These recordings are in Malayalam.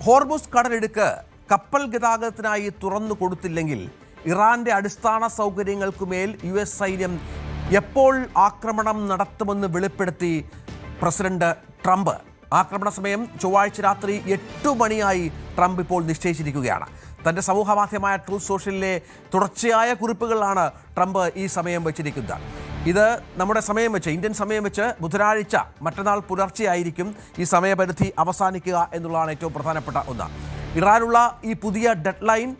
ഹോർമുസ് കടലിടുക്ക് കപ്പൽ ഗതാഗതത്തിനായി തുറന്നു കൊടുത്തില്ലെങ്കിൽ ഇറാന്റെ അടിസ്ഥാന സൗകര്യങ്ങൾക്കുമേൽ US സൈന്യം എപ്പോൾ ആക്രമണം നടത്തുമെന്ന് വെളിപ്പെടുത്തി പ്രസിഡന്റ് ട്രംപ്. ആക്രമണ സമയം ചൊവ്വാഴ്ച രാത്രി 8 മണിയായി ട്രംപ് ഇപ്പോൾ നിശ്ചയിച്ചിരിക്കുകയാണ്. തൻ്റെ സമൂഹമാധ്യമമായ ട്രൂത്ത് സോഷ്യലിലെ തുടർച്ചയായ കുറിപ്പുകളിലാണ് ട്രംപ് ഈ സമയം വെച്ചിരിക്കുന്നത്. ഇത് നമ്മുടെ സമയം വെച്ച്, ഇന്ത്യൻ സമയം വെച്ച് ബുധനാഴ്ച മറ്റന്നാൾ പുലർച്ചെയായിരിക്കും ഈ സമയപരിധി അവസാനിക്കുക എന്നുള്ളതാണ് ഏറ്റവും പ്രധാനപ്പെട്ട ഒന്ന്. ഇറാനുള്ള ഈ പുതിയ ഡെഡ് ലൈൻ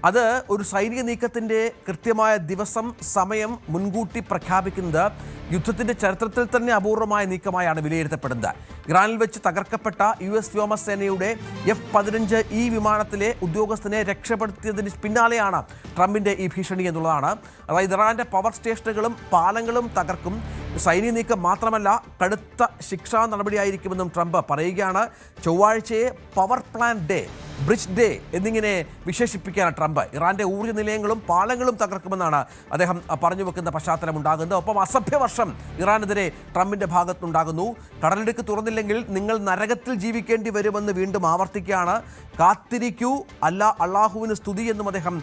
അത് ഒരു സൈനിക നീക്കത്തിൻ്റെ കൃത്യമായ ദിവസം സമയം മുൻകൂട്ടി പ്രഖ്യാപിക്കുന്നത് യുദ്ധത്തിൻ്റെ ചരിത്രത്തിൽ തന്നെ അപൂർവമായ നീക്കമായാണ് വിലയിരുത്തപ്പെടുന്നത്. ഇറാനിൽ വെച്ച് തകർക്കപ്പെട്ട US വ്യോമസേനയുടെ F-15E വിമാനത്തിലെ ഉദ്യോഗസ്ഥനെ രക്ഷപ്പെടുത്തിയതിന് പിന്നാലെയാണ് ട്രംപിൻ്റെ ഈ ഭീഷണി എന്നുള്ളതാണ്. അതായത് ഇറാന്റെ പവർ സ്റ്റേഷനുകളും പാലങ്ങളും തകർക്കും. സൈനിക നീക്കം മാത്രമല്ല, കടുത്ത ശിക്ഷാ നടപടിയായിരിക്കുമെന്നും ട്രംപ് പറയുകയാണ്. ചൊവ്വാഴ്ചയെ power plant day, bridge day എന്നിങ്ങനെ വിശേഷിപ്പിക്കുകയാണ് ട്രംപ്. ഇറാന്റെ ഊർജ്ജ നിലയങ്ങളും പാലങ്ങളും തകർക്കുമെന്നാണ് അദ്ദേഹം പറഞ്ഞു വെക്കുന്ന പശ്ചാത്തലമുണ്ടാകുന്നത്. ഒപ്പം അസഭ്യവർഷം ഇറാനെതിരെ ട്രംപിന്റെ ഭാഗത്തുനിന്നുണ്ടാകുന്നു. കടലിടുക്ക് തുറന്നില്ലെങ്കിൽ നിങ്ങൾ നരകത്തിൽ ജീവിക്കേണ്ടി വരുമെന്ന് വീണ്ടും ആവർത്തിക്കുകയാണ്. കാത്തിരിക്കൂ, അല്ല അള്ളാഹുവിന് സ്തുതി എന്നും അദ്ദേഹം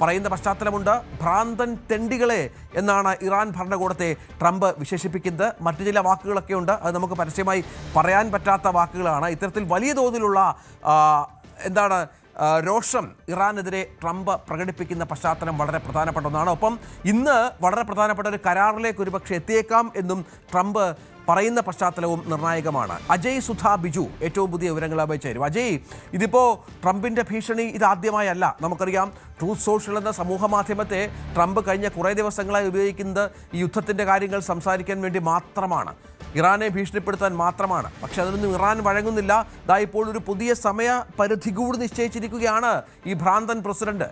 പറയുന്ന പശ്ചാത്തലമുണ്ട്. ഭ്രാന്തൻ തെണ്ടികളെ എന്നാണ് ഇറാൻ ഭരണകൂടത്തെ ട്രംപ് വിശേഷിപ്പിക്കുന്നത്. മറ്റു ചില വാക്കുകളൊക്കെ ഉണ്ട്, അത് നമുക്ക് പരസ്യമായി പറയാൻ പറ്റാത്ത വാക്കുകളാണ്. ഇത്തരത്തിൽ വലിയ തോതിലുള്ള രോഷം ഇറാനെതിരെ ട്രംപ് പ്രകടിപ്പിക്കുന്ന പശ്ചാത്തലം വളരെ പ്രധാനപ്പെട്ട ഒന്നാണ്. ഒപ്പം ഇന്ന് വളരെ പ്രധാനപ്പെട്ട ഒരു കരാറിലേക്ക് ഒരുപക്ഷെ എത്തിയേക്കാം എന്നും ട്രംപ് പറയുന്ന പശ്ചാത്തലവും നിർണായകമാണ്. അജയ് സുധാ ബിജു ഏറ്റവും പുതിയ വിവരങ്ങളുമായി ചേരും. അജയ്, ഇതിപ്പോൾ ട്രംപിൻ്റെ ഭീഷണി ഇതാദ്യമായല്ല. നമുക്കറിയാം, ട്രൂത്ത് സോഷ്യൽ എന്ന സമൂഹ മാധ്യമത്തെ ട്രംപ് കഴിഞ്ഞ കുറേ ദിവസങ്ങളായി ഉപയോഗിക്കുന്നത് ഈ യുദ്ധത്തിൻ്റെ കാര്യങ്ങൾ സംസാരിക്കാൻ വേണ്ടി മാത്രമാണ്, ഇറാനെ ഭീഷണിപ്പെടുത്താൻ മാത്രമാണ്. പക്ഷെ അതിനൊന്നും ഇറാൻ വഴങ്ങുന്നില്ല. ദാ ഇപ്പോൾ ഒരു പുതിയ സമയ പരിധി കൂടി നിശ്ചയിച്ചിരിക്കുകയാണ് ഈ ഭ്രാന്തൻ പ്രസിഡന്റ്.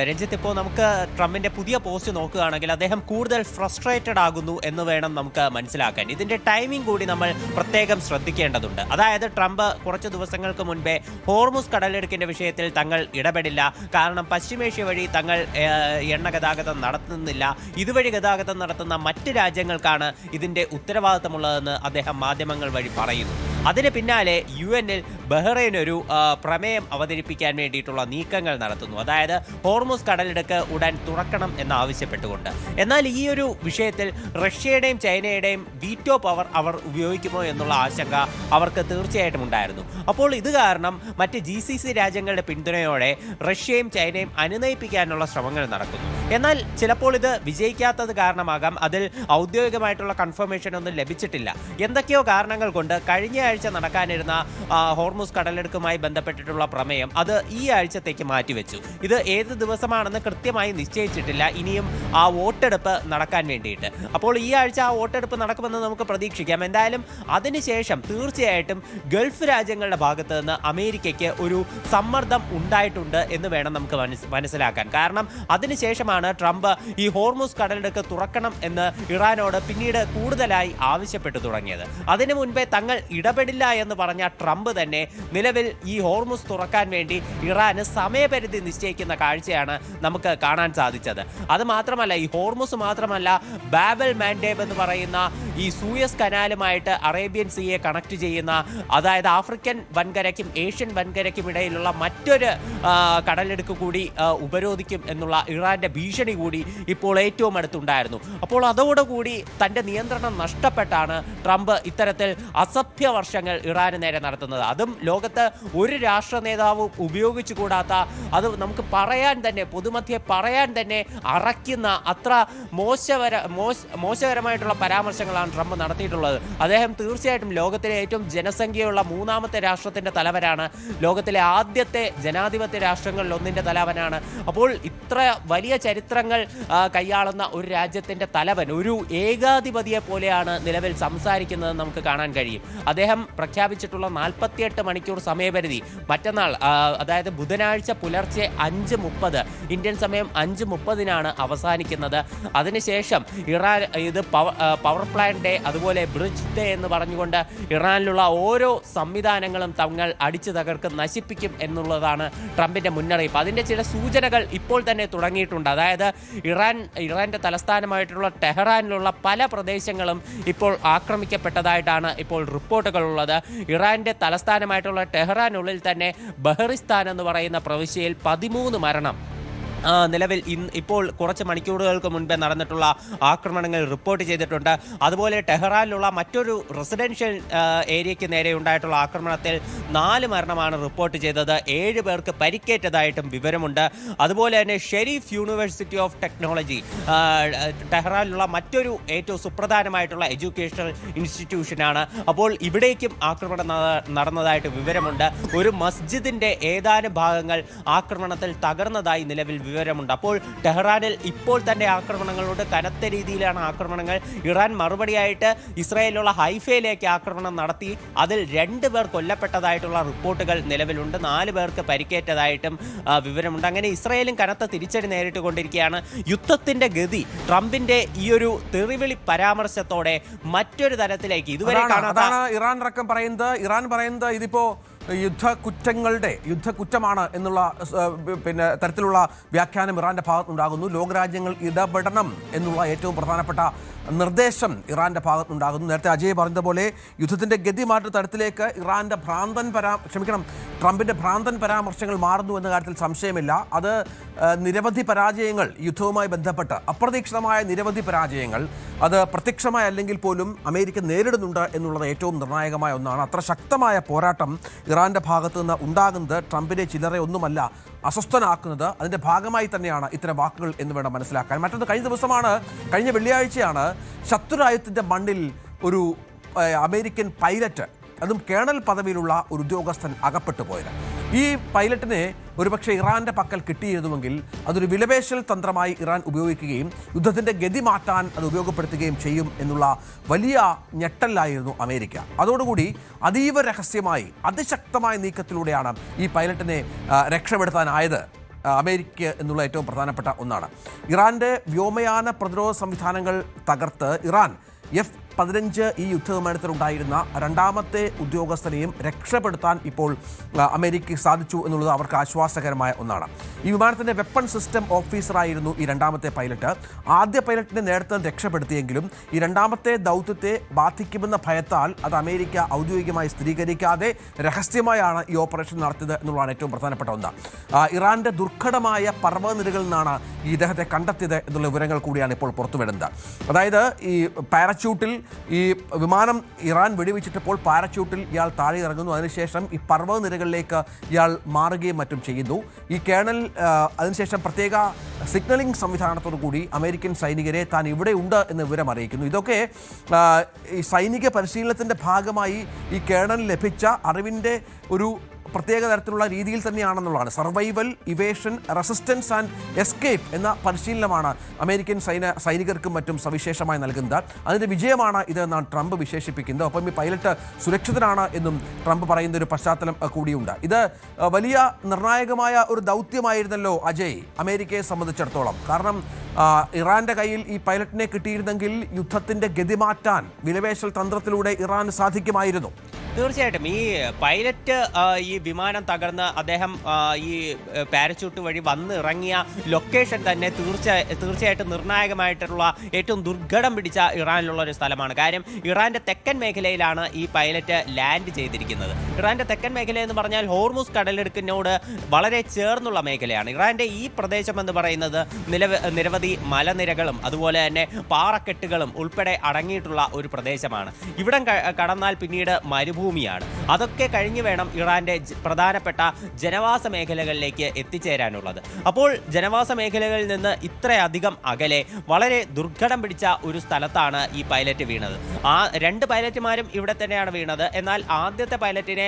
രഞ്ജിത്ത്, ഇപ്പോൾ നമുക്ക് ട്രംപിന്റെ പുതിയ പോസ്റ്റ് നോക്കുകയാണെങ്കിൽ അദ്ദേഹം കൂടുതൽ ഫ്രസ്ട്രേറ്റഡ് ആകുന്നു എന്ന് വേണം നമുക്ക് മനസ്സിലാക്കാൻ. ഇതിന്റെ ടൈമിംഗ് കൂടി നമ്മൾ പ്രത്യേകം ശ്രദ്ധിക്കേണ്ടതുണ്ട്. അതായത് ട്രംപ് കുറച്ച് ദിവസങ്ങൾക്ക് മുൻപേ ഹോർമുസ് കടലിടുക്കിന്റെ വിഷയത്തിൽ തങ്ങൾ ഇടപെടില്ല, കാരണം പശ്ചിമേഷ്യ വഴി തങ്ങൾ എണ്ണ ഗതാഗതം നടത്തുന്നില്ല, ഇതുവഴി ഗതാഗതം നടത്തുന്ന മറ്റ് രാജ്യങ്ങൾക്കാണ് ഇതിന്റെ ഉത്തരവാദിത്തമുള്ളതെന്ന് അദ്ദേഹം മാധ്യമങ്ങൾ വഴി പറയുന്നു. അതിന് പിന്നാലെ UN-ൽ ബഹ്റൈൻ ഒരു പ്രമേയം അവതരിപ്പിക്കാൻ വേണ്ടിയിട്ടുള്ള നീക്കങ്ങൾ നടത്തുന്നു. അതായത് ഹോർമുസ് കടലിടുക്ക് ഉടൻ തുറക്കണം എന്നാവശ്യപ്പെട്ടുകൊണ്ട്. എന്നാൽ ഈ ഒരു വിഷയത്തിൽ റഷ്യയുടെയും ചൈനയുടെയും വീറ്റോ പവർ അവർ ഉപയോഗിക്കുമോ എന്നുള്ള ആശങ്ക അവർക്ക് തീർച്ചയായിട്ടും ഉണ്ടായിരുന്നു. അപ്പോൾ ഇത് കാരണം മറ്റ് GCC രാജ്യങ്ങളുടെ പിന്തുണയോടെ റഷ്യയും ചൈനയും അനുനയിപ്പിക്കാനുള്ള ശ്രമങ്ങൾ നടക്കുന്നു. എന്നാൽ ചിലപ്പോൾ ഇത് വിജയിക്കാത്തത് കാരണമാകാം, അതിൽ ഔദ്യോഗികമായിട്ടുള്ള കൺഫർമേഷൻ ഒന്നും ലഭിച്ചിട്ടില്ല. എന്തൊക്കെയോ കാരണങ്ങൾ കൊണ്ട് കഴിഞ്ഞ ആഴ്ച നടക്കാനിരുന്ന ഹോർമുസ് കടലിടുക്കുമായി ബന്ധപ്പെട്ടിട്ടുള്ള പ്രമേയം അത് ഈ ആഴ്ചത്തേക്ക് മാറ്റിവെച്ചു. ഇത് ഏത് ദിവസമാണെന്ന് കൃത്യമായി നിശ്ചയിച്ചിട്ടില്ല, ഇനിയും ആ വോട്ടെടുപ്പ് നടക്കാൻ വേണ്ടിയിട്ട്. അപ്പോൾ ഈ ആഴ്ച ആ വോട്ടെടുപ്പ് നടക്കുമെന്ന് നമുക്ക് പ്രതീക്ഷിക്കാം. എന്തായാലും അതിനുശേഷം തീർച്ചയായിട്ടും ഗൾഫ് രാജ്യങ്ങളുടെ ഭാഗത്ത് നിന്ന് അമേരിക്കയ്ക്ക് ഒരു സമ്മർദ്ദം ഉണ്ടായിട്ടുണ്ട് എന്ന് വേണം നമുക്ക് മനസ്സിലാക്കാൻ. കാരണം അതിനുശേഷമാണ് ട്രംപ് ഈ ഹോർമുസ് കടലിടുക്ക് തുറക്കണം എന്ന് ഇറാനോട് പിന്നീട് കൂടുതലായി ആവശ്യപ്പെട്ടു തുടങ്ങിയത്. അതിനു മുൻപേ തങ്ങൾ ഇടപെടില്ല എന്ന് പറഞ്ഞ ട്രംപ് തന്നെ നിലവിൽ ഈ ഹോർമുസ് തുറക്കാൻ വേണ്ടി ഇറാന് സമയപരിധി നിശ്ചയിക്കുന്ന കാഴ്ചയാണ് നമുക്ക് കാണാൻ സാധിച്ചത്. അത് മാത്രമല്ല, ഈ ഹോർമുസ് മാത്രമല്ല, ബാബൽ മാൻഡേബ് എന്ന് പറയുന്ന ഈ സൂയസ് കനാലുമായിട്ട് അറേബ്യൻ സീയെ കണക്ട് ചെയ്യുന്ന, അതായത് ആഫ്രിക്കൻ വൻകരയ്ക്കും ഏഷ്യൻ വൻകരയ്ക്കും ഇടയിലുള്ള മറ്റൊരു കടലിടുക്ക് കൂടി ഉപരോധിക്കും എന്നുള്ള ഇറാന്റെ ഭീഷണി കൂടി ഇപ്പോൾ ഏറ്റവും അടുത്തുണ്ടായിരുന്നു. അപ്പോൾ അതോടുകൂടി തൻ്റെ നിയന്ത്രണം നഷ്ടപ്പെട്ടാണ് ട്രംപ് ഇത്തരത്തിൽ അസഭ്യ വർഷങ്ങൾ ഇറാന് നേരെ നടത്തുന്നത്. അതും ലോകത്ത് ഒരു രാഷ്ട്ര നേതാവും ഉപയോഗിച്ചുകൂടാത്ത, അത് നമുക്ക് പറയാൻ തന്നെ, പൊതുമധ്യേ പറയാൻ തന്നെ അറയ്ക്കുന്ന അത്ര മോശകരമായിട്ടുള്ള പരാമർശങ്ങളാണ് ട്രംപ് നടത്തിയിട്ടുള്ളത്. അദ്ദേഹം തീർച്ചയായിട്ടും ലോകത്തിലെ ഏറ്റവും ജനസംഖ്യയുള്ള 3ാമത്തെ രാഷ്ട്രത്തിൻ്റെ തലവനാണ്, ലോകത്തിലെ ആദ്യത്തെ ജനാധിപത്യ രാഷ്ട്രങ്ങളിൽ ഒന്നിൻ്റെ തലവനാണ്. അപ്പോൾ ഇത്ര വലിയ ചരിത്രങ്ങൾ കൈയാളുന്ന ഒരു രാജ്യത്തിൻ്റെ തലവൻ ഒരു ഏകാധിപതിയെ പോലെയാണ് നിലവിൽ സംസാരിക്കുന്നത് നമുക്ക് കാണാൻ കഴിയും. അദ്ദേഹം പ്രഖ്യാപിച്ചിട്ടുള്ള 48 മണിക്കൂർ സമയപരിധി മറ്റന്നാൾ, അതായത് ബുധനാഴ്ച പുലർച്ചെ 5:30 ഇന്ത്യൻ സമയം 5:30 അവസാനിക്കുന്നത്. അതിനുശേഷം ഇറാൻ ഇത് പവർ പ്ലാന്റ് ഡേ, അതുപോലെ ബ്രിഡ്ജ് ഡേ എന്ന് പറഞ്ഞുകൊണ്ട് ഇറാനിലുള്ള ഓരോ സംവിധാനങ്ങളും തങ്ങൾ അടിച്ചു തകർക്കും, നശിപ്പിക്കും എന്നുള്ളതാണ് ട്രംപിന്റെ മുന്നറിയിപ്പ്. അതിൻ്റെ ചില സൂചനകൾ ഇപ്പോൾ തന്നെ തുടങ്ങിയിട്ടുണ്ട്. അതായത് ഇറാന്റെ തലസ്ഥാനമായിട്ടുള്ള ടെഹ്റാനിലുള്ള പല പ്രദേശങ്ങളും ഇപ്പോൾ ആക്രമിക്കപ്പെട്ടതായിട്ടാണ് ഇപ്പോൾ റിപ്പോർട്ടുകൾ റിപ്പോർട്ടുകളുള്ളത്. ഇറാന്റെ തലസ്ഥാനമായിട്ടുള്ള ടെഹ്റാനുള്ളിൽ തന്നെ ബഹറിസ്ഥാൻ എന്ന് പറയുന്ന പ്രവിശ്യയിൽ 13 മരണം നിലവിൽ ഇപ്പോൾ കുറച്ച് മണിക്കൂറുകൾക്ക് മുൻപേ നടന്നിട്ടുള്ള ആക്രമണങ്ങൾ റിപ്പോർട്ട് ചെയ്തിട്ടുണ്ട്. അതുപോലെ ടെഹ്റാനിലുള്ള മറ്റൊരു റെസിഡൻഷ്യൽ ഏരിയയ്ക്ക് നേരെ ഉണ്ടായിട്ടുള്ള ആക്രമണത്തിൽ 4 മരണമാണ് റിപ്പോർട്ട് ചെയ്തത്. 7 പേർക്ക് പരിക്കേറ്റതായിട്ടും വിവരമുണ്ട്. അതുപോലെ തന്നെ ഷെരീഫ് യൂണിവേഴ്സിറ്റി ഓഫ് ടെക്നോളജി ടെഹ്റാനിലുള്ള മറ്റൊരു ഏറ്റവും സുപ്രധാനമായിട്ടുള്ള എഡ്യൂക്കേഷണൽ ഇൻസ്റ്റിറ്റ്യൂഷനാണ്. അപ്പോൾ ഇവിടേക്കും ആക്രമണം നടന്നതായിട്ട് വിവരമുണ്ട്. ഒരു മസ്ജിദിന്റെ ഏതാനും ഭാഗങ്ങൾ ആക്രമണത്തിൽ തകർന്നതായി നിലവിൽ വിവരമുണ്ട്. അപ്പോൾ ടെഹ്റാനിൽ ഇപ്പോൾ തന്നെ ആക്രമണങ്ങളുണ്ട്. കനത്ത രീതിയിലാണ് ആക്രമണങ്ങൾ. ഇറാൻ മറുപടിയായിട്ട് ഇസ്രായേലിലുള്ള ഹൈഫയിലേക്ക് ആക്രമണം നടത്തി. അതിൽ 2 പേർ കൊല്ലപ്പെട്ടതായിട്ടുള്ള റിപ്പോർട്ടുകൾ നിലവിലുണ്ട്. 4 പേർക്ക് പരിക്കേറ്റതായിട്ടും വിവരമുണ്ട്. അങ്ങനെ ഇസ്രായേലും കനത്ത തിരിച്ചടി നേരിട്ടുകൊണ്ടിരിക്കുകയാണ്. യുദ്ധത്തിന്റെ ഗതി ട്രംപിന്റെ ഈ ഒരു തെറിവിളി പരാമർശത്തോടെ മറ്റൊരു തലത്തിലേക്ക് ഇതുവരെ കാണാത്ത ഇറാൻ പറയുന്നത് ഇതിപ്പോ യുദ്ധക്കുറ്റമാണ് എന്നുള്ള തരത്തിലുള്ള വ്യാഖ്യാനം ഇറാന്റെ ഭാഗത്തുണ്ടാകുന്നു. ലോകരാജ്യങ്ങൾ ഇടപെടണം എന്നുള്ള ഏറ്റവും പ്രധാനപ്പെട്ട നിർദ്ദേശം ഇറാന്റെ ഭാഗത്തുണ്ടാകുന്നു. നേരത്തെ അജയ് പറഞ്ഞതുപോലെ യുദ്ധത്തിന്റെ ഗതി മാറ്റുന്ന തരത്തിലേക്ക് ട്രംപിന്റെ ഭ്രാന്തൻ പരാമർശങ്ങൾ മാറുന്നു എന്ന കാര്യത്തിൽ സംശയമില്ല. അത് നിരവധി പരാജയങ്ങൾ യുദ്ധവുമായി ബന്ധപ്പെട്ട് അപ്രതീക്ഷിതമായ നിരവധി പരാജയങ്ങൾ അത് പ്രത്യക്ഷമായ അല്ലെങ്കിൽ പോലും അമേരിക്ക നേരിടുന്നുണ്ട് എന്നുള്ളത് ഏറ്റവും നിർണായകമായ ഒന്നാണ്. അത്ര ശക്തമായ പോരാട്ടം ഇറാന്റെ ഭാഗത്തു നിന്ന് ഉണ്ടാകുന്നത് ട്രംപിനെ ചില്ലറെ ഒന്നുമല്ല അസ്വസ്ഥനാക്കുന്നത്. അതിൻ്റെ ഭാഗമായി തന്നെയാണ് ഇത്തരം വാക്കുകൾ എന്ന് വേണം മനസ്സിലാക്കാൻ. മറ്റൊന്ന്, കഴിഞ്ഞ വെള്ളിയാഴ്ചയാണ് ശത്രുരാജ്യത്തിൻ്റെ മണ്ണിൽ ഒരു അമേരിക്കൻ പൈലറ്റ്, അതും കേണൽ പദവിയിലുള്ള ഒരു ഉദ്യോഗസ്ഥൻ അകപ്പെട്ടു പോയത്. ഈ പൈലറ്റിനെ ഒരുപക്ഷെ ഇറാന്റെ പക്കൽ കിട്ടിയിരുന്നുവെങ്കിൽ അതൊരു വിലപേശൽ തന്ത്രമായി ഇറാൻ ഉപയോഗിക്കുകയും യുദ്ധത്തിന്റെ ഗതി മാറ്റാൻ അത് ഉപയോഗപ്പെടുത്തുകയും ചെയ്യും എന്നുള്ള വലിയ ഞെട്ടലായിരുന്നു അമേരിക്ക. അതോടുകൂടി അതീവ രഹസ്യമായി അതിശക്തമായ നീക്കത്തിലൂടെയാണ് ഈ പൈലറ്റിനെ രക്ഷപ്പെടുത്താനായത് അമേരിക്ക എന്നുള്ള ഏറ്റവും പ്രധാനപ്പെട്ട ഒന്നാണ്. ഇറാന്റെ വ്യോമയാന പ്രതിരോധ സംവിധാനങ്ങൾ തകർത്ത് ഇറാൻ F-15 ഈ യുദ്ധവിമാനത്തിലുണ്ടായിരുന്ന 2ാമത്തെ ഉദ്യോഗസ്ഥനെയും രക്ഷപ്പെടുത്താൻ ഇപ്പോൾ അമേരിക്കയ്ക്ക് സാധിച്ചു എന്നുള്ളത് അവർക്ക് ആശ്വാസകരമായ ഒന്നാണ്. ഈ വിമാനത്തിൻ്റെ വെപ്പൺ സിസ്റ്റം ഓഫീസറായിരുന്നു ഈ 2ാമത്തെ പൈലറ്റ്. ആദ്യ പൈലറ്റിനെ നേരത്തെ രക്ഷപ്പെടുത്തിയെങ്കിലും ഈ 2ാമത്തെ ദൗത്യത്തെ ബാധിക്കുമെന്ന ഭയത്താൽ അത് അമേരിക്ക ഔദ്യോഗികമായി സ്ഥിരീകരിക്കാതെ രഹസ്യമായാണ് ഈ ഓപ്പറേഷൻ നടത്തിയത് എന്നുള്ളതാണ് ഏറ്റവും പ്രധാനപ്പെട്ട ഒന്ന്. ഇറാന്റെ ദുർഘടമായ പർവ്വതനിരകളിൽ നിന്നാണ് ഈ ഇദ്ദേഹത്തെ കണ്ടെത്തിയത് എന്നുള്ള വിവരങ്ങൾ കൂടിയാണ് ഇപ്പോൾ പുറത്തുവിടുന്നത്. അതായത് ഈ പാരച്യൂട്ടിൽ ഈ വിമാനം ഇറാൻ വെടിവെച്ചിട്ടപ്പോൾ പാരച്യൂട്ടിൽ ഇയാൾ താഴെ ഇറങ്ങുന്നു. അതിനുശേഷം ഈ പർവ്വതനിരകളിലേക്ക് ഇയാൾ മാറുകയും മറ്റും ചെയ്യുന്നു. ഈ കേണൽ അതിനുശേഷം പ്രത്യേക സിഗ്നലിംഗ് സംവിധാനത്തോടു കൂടി അമേരിക്കൻ സൈനികരെ താൻ ഇവിടെ ഉണ്ട് എന്ന് വിവരം അറിയിക്കുന്നു. ഇതൊക്കെ ഈ സൈനിക പരിശീലനത്തിൻ്റെ ഭാഗമായി ഈ കേണൽ ലഭിച്ച അറിവിൻ്റെ ഒരു പ്രത്യേക തരത്തിലുള്ള രീതിയിൽ തന്നെയാണെന്നുള്ളതാണ്. Survival, evasion, resistance and escape എന്ന പരിശീലനമാണ് അമേരിക്കൻ സൈനികർക്കും മറ്റും സവിശേഷമായി നൽകുന്നത്. അതിൻ്റെ വിജയമാണ് ഇതെന്നാണ് ട്രംപ് വിശേഷിപ്പിക്കുന്നത്. ഒപ്പം ഈ പൈലറ്റ് സുരക്ഷിതനാണ് എന്നും ട്രംപ് പറയുന്ന ഒരു പശ്ചാത്തലം കൂടിയുണ്ട്. ഇത് വലിയ നിർണായകമായ ഒരു ദൗത്യമായിരുന്നല്ലോ അജയ് അമേരിക്കയെ സംബന്ധിച്ചിടത്തോളം. കാരണം ഇറാന്റെ കയ്യിൽ ഈ പൈലറ്റിനെ കിട്ടിയിരുന്നെങ്കിൽ യുദ്ധത്തിൻ്റെ ഗതി മാറ്റാൻ വിലപേശൽ തന്ത്രത്തിലൂടെ ഇറാന് സാധിക്കുമായിരുന്നു. തീർച്ചയായിട്ടും ഈ പൈലറ്റ് ഈ വിമാനം തകർന്ന് അദ്ദേഹം ഈ പാരച്യൂട്ട് വഴി വന്ന് ഇറങ്ങിയ ലൊക്കേഷൻ തന്നെ തീർച്ചയായിട്ടും നിർണായകമായിട്ടുള്ള ഏറ്റവും ദുർഘടം പിടിച്ച ഇറാനിലുള്ള ഒരു സ്ഥലമാണ്. കാര്യം ഇറാന്റെ തെക്കൻ മേഖലയിലാണ് ഈ പൈലറ്റ് ലാൻഡ് ചെയ്തിരിക്കുന്നത്. ഇറാന്റെ തെക്കൻ മേഖല എന്ന് പറഞ്ഞാൽ ഹോർമുസ് കടലിടുക്കിനോട് വളരെ ചേർന്നുള്ള മേഖലയാണ്. ഇറാന്റെ ഈ പ്രദേശം എന്ന് പറയുന്നത് നിരവധി മലനിരകളും അതുപോലെ തന്നെ പാറക്കെട്ടുകളും ഉൾപ്പെടെ അടങ്ങിയിട്ടുള്ള ഒരു പ്രദേശമാണ്. ഇവിടം കടന്നാൽ പിന്നീട് മരുഭൂമിയാണ്. അതൊക്കെ കഴിഞ്ഞ് വേണം ഇറാന്റെ പ്രധാനപ്പെട്ട ജനവാസ മേഖലകളിലേക്ക് എത്തിച്ചേരാനുള്ളത്. അപ്പോൾ ജനവാസ മേഖലകളിൽ നിന്ന് ഇത്രയധികം അകലെ വളരെ ദുർഘടം പിടിച്ച ഒരു സ്ഥലത്താണ് ഈ പൈലറ്റ് വീണത്. ആ 2 പൈലറ്റുമാരും ഇവിടെ തന്നെയാണ് വീണത്. എന്നാൽ ആദ്യത്തെ പൈലറ്റിനെ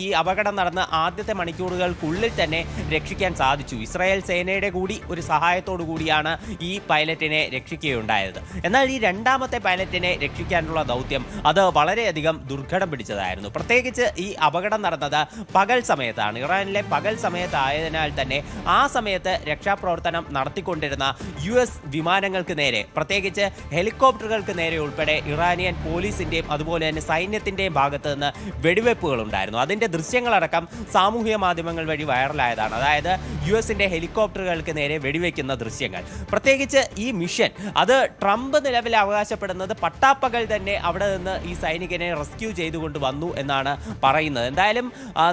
ഈ അപകടം നടന്ന ആദ്യത്തെ മണിക്കൂറുകൾക്കുള്ളിൽ തന്നെ രക്ഷിക്കാൻ സാധിച്ചു. ഇസ്രായേൽ സേനയുടെ കൂടി ഒരു സഹായത്തോടു കൂടിയാണ് ഈ പൈലറ്റിനെ രക്ഷിക്കുകയുണ്ടായത്. എന്നാൽ ഈ 2ാമത്തെ പൈലറ്റിനെ രക്ഷിക്കാനുള്ള ദൗത്യം അത് വളരെയധികം ദുർഘടം പിടിച്ചതായിരുന്നു. പ്രത്യേകിച്ച് ഈ അപകടം നടന്നത് പകൽ സമയത്താണ്. ഇറാനിലെ പകൽ സമയത്തായതിനാൽ തന്നെ ആ സമയത്ത് രക്ഷാപ്രവർത്തനം നടത്തിക്കൊണ്ടിരുന്ന US വിമാനങ്ങൾക്ക് നേരെ, പ്രത്യേകിച്ച് ഹെലികോപ്റ്ററുകൾക്ക് നേരെ ഉൾപ്പെടെ ഇറാനിയൻ പോലീസിന്റെയും അതുപോലെ തന്നെ സൈന്യത്തിന്റെയും ഭാഗത്ത് നിന്ന് വെടിവെപ്പുകൾ ഉണ്ടായിരുന്നു. അതിന്റെ ദൃശ്യങ്ങളടക്കം സാമൂഹിക മാധ്യമങ്ങൾ വഴി വൈറലായതാണ്. അതായത് US-ന്റെ ഹെലികോപ്റ്ററുകൾക്ക് നേരെ വെടിവെക്കുന്ന ദൃശ്യങ്ങൾ. പ്രത്യേകിച്ച് ഈ മിഷൻ അത് ട്രംപ് നിലവിൽ അവകാശപ്പെടുന്നത് പട്ടാപ്പകൽ തന്നെ അവിടെ നിന്ന് ഈ സൈനികനെ റെസ്ക്യൂ ചെയ്തുകൊണ്ട് വന്നു വന്നു എന്നാണ് പറയുന്നത്. എന്തായാലും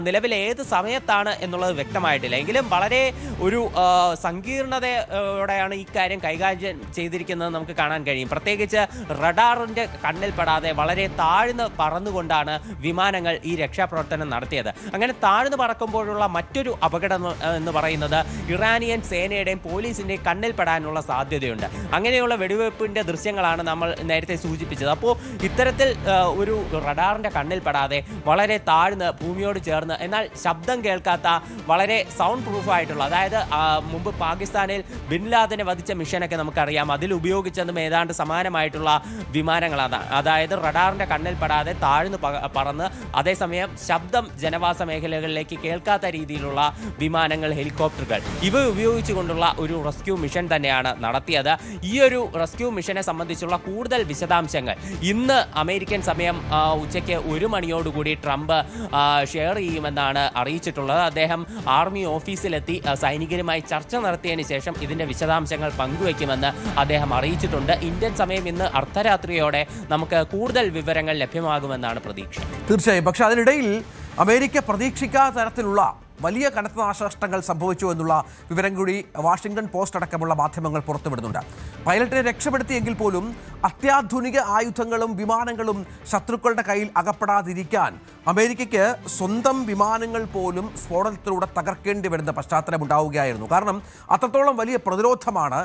നിലവിൽ ഏത് സമയത്താണ് എന്നുള്ളത് വ്യക്തമായിട്ടില്ല. എങ്കിലും വളരെ ഒരു സങ്കീർണതയോടെയാണ് ഈ കാര്യം കൈകാര്യം ചെയ്തിരിക്കുന്നത് നമുക്ക് കാണാൻ കഴിയും. പ്രത്യേകിച്ച് റഡാറിന്റെ കണ്ണിൽപ്പെടാതെ വളരെ താഴ്ന്ന് പറന്നുകൊണ്ടാണ് വിമാനങ്ങൾ ഈ രക്ഷാപ്രവർത്തനം നടത്തിയത്. അങ്ങനെ താഴ്ന്നു പറക്കുമ്പോഴുള്ള മറ്റൊരു അപകടം എന്ന് പറയുന്നത് ഇറാനിയൻ സേനയുടെയും പോലീസിന്റെയും കണ്ണിൽപ്പെടാനുള്ള സാധ്യതയുണ്ട്. അങ്ങനെയുള്ള വെടിവെപ്പിന്റെ ദൃശ്യങ്ങളാണ് നമ്മൾ നേരത്തെ സൂചിപ്പിച്ചത്. അപ്പോൾ ഇത്തരത്തിൽ ഒരു റഡാറിന്റെ കണ്ണിൽപ്പെടാതെ വളരെ താഴ്ന്ന് ഭൂമിയോട് ചേർന്ന് എന്നാൽ ശബ്ദം കേൾക്കാത്ത വളരെ സൗണ്ട് പ്രൂഫ് ആയിട്ടുള്ള, അതായത് മുമ്പ് പാകിസ്ഥാനിൽ ബിൻ ലാദനെ വധിച്ച മിഷനൊക്കെ നമുക്കറിയാം, അതിൽ ഉപയോഗിച്ചതും ഏതാണ്ട് സമാനമായിട്ടുള്ള വിമാനങ്ങളാണ്. അതായത് റഡാറിന്റെ കണ്ണിൽപ്പെടാതെ താഴ്ന്നു പറന്ന് അതേസമയം ശബ്ദം ജനവാസ മേഖലകളിലേക്ക് കേൾക്കാത്ത രീതിയിലുള്ള വിമാനങ്ങൾ, ഹെലികോപ്റ്ററുകൾ ഇവ ഉപയോഗിച്ചുകൊണ്ടുള്ള ഒരു റെസ്ക്യൂ മിഷൻ തന്നെയാണ് നടത്തിയത്. ഈ ഒരു റെസ്ക്യൂ മിഷനെ സംബന്ധിച്ചുള്ള കൂടുതൽ വിശദാംശങ്ങൾ ഇന്ന് അമേരിക്കൻ സമയം ഉച്ചയ്ക്ക് 1 മണിയോടുകൂടി ട്രംപ് ഷെയർ ചെയ്യുമെന്നാണ് അറിയിച്ചിട്ടുള്ളത്. അദ്ദേഹം ആർമി ഓഫീസിലെത്തി സൈനികരുമായി ചർച്ച നടത്തിയതിന് ശേഷം ഇതിന്റെ വിശദാംശങ്ങൾ പങ്കുവയ്ക്കുമെന്ന് അദ്ദേഹം അറിയിച്ചിട്ടുണ്ട്. ഇന്ത്യൻ സമയം ഇന്ന് അർദ്ധരാത്രിയോടെ നമുക്ക് കൂടുതൽ വിവരങ്ങൾ ലഭ്യമാകുമെന്നാണ് പ്രതീക്ഷ. തീർച്ചയായും. പക്ഷെ അതിനിടയിൽ അമേരിക്ക പ്രതീക്ഷിക്കാത്ത തരത്തിലുള്ള വലിയ കനത്ത നാശനഷ്ടങ്ങൾ സംഭവിച്ചു എന്നുള്ള വിവരം കൂടി വാഷിംഗ്ടൺ പോസ്റ്റ് അടക്കമുള്ള മാധ്യമങ്ങൾ പുറത്തുവിടുന്നുണ്ട്. പൈലറ്റിനെ രക്ഷപ്പെടുത്തിയെങ്കിൽ പോലും അത്യാധുനിക ആയുധങ്ങളും വിമാനങ്ങളും ശത്രുക്കളുടെ കയ്യിൽ അകപ്പെടാതിരിക്കാൻ അമേരിക്കയ്ക്ക് സ്വന്തം വിമാനങ്ങൾ പോലും സ്ഫോടനത്തിലൂടെ തകർക്കേണ്ടി വരുന്ന പശ്ചാത്തലം ഉണ്ടാവുകയായിരുന്നു. കാരണം അത്രത്തോളം വലിയ പ്രതിരോധമാണ്,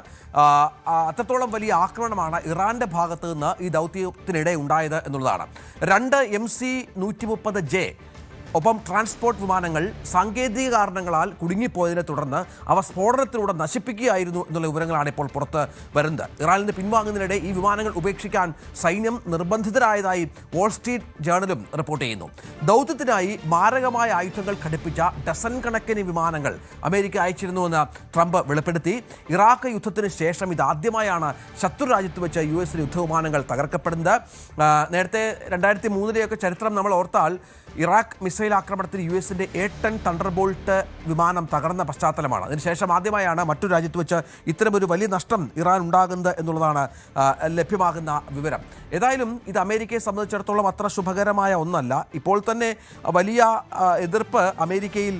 അത്രത്തോളം വലിയ ആക്രമണമാണ് ഇറാന്റെ ഭാഗത്ത് നിന്ന് ഈ ദൗത്യത്തിനിടെ ഉണ്ടായത് എന്നുള്ളതാണ്. 2 MC-130J ഒപ്പം ട്രാൻസ്പോർട്ട് വിമാനങ്ങൾ സാങ്കേതിക കാരണങ്ങളാൽ കുടുങ്ങിപ്പോയതിനെ തുടർന്ന് അവ സ്ഫോടനത്തിലൂടെ നശിപ്പിക്കുകയായിരുന്നു എന്നുള്ള വിവരങ്ങളാണ് ഇപ്പോൾ പുറത്ത് വരുന്നത്. ഇറാനിൽ നിന്ന് പിൻവാങ്ങുന്നതിനിടെ ഈ വിമാനങ്ങൾ ഉപേക്ഷിക്കാൻ സൈന്യം നിർബന്ധിതരായതായി വാൾ സ്ട്രീറ്റ് ജേർണലും റിപ്പോർട്ട് ചെയ്യുന്നു. ദൗത്യത്തിനായി മാരകമായ ആയുധങ്ങൾ ഘടിപ്പിച്ച ഡസൻ കണക്കിന് വിമാനങ്ങൾ അമേരിക്ക അയച്ചിരുന്നുവെന്ന് ട്രംപ് വെളിപ്പെടുത്തി. ഇറാഖ് യുദ്ധത്തിന് ശേഷം ഇതാദ്യമായാണ് ശത്രു രാജ്യത്ത് വെച്ച് US യുദ്ധവിമാനങ്ങൾ തകർക്കപ്പെടുന്നത്. നേരത്തെ 2003 ചരിത്രം നമ്മൾ ഓർത്താൽ ഇറാഖ് മിസൈൽ ആക്രമണത്തിൽ US-ന്റെ A-10 തണ്ടർബോൾട്ട് വിമാനം തകർന്ന പശ്ചാത്തലമാണ്. അതിനുശേഷം ആദ്യമായാണ് മറ്റു രാജ്യത്ത് വെച്ച് ഇത്തരമൊരു വലിയ നഷ്ടം ഇറാൻ ഉണ്ടാകുന്നത് എന്നുള്ളതാണ് ലഭ്യമാകുന്ന വിവരം. ഏതായാലും ഇത് അമേരിക്കയെ സംബന്ധിച്ചിടത്തോളം അത്ര ശുഭകരമായ ഒന്നല്ല. ഇപ്പോൾ തന്നെ വലിയ എതിർപ്പ് അമേരിക്കയിൽ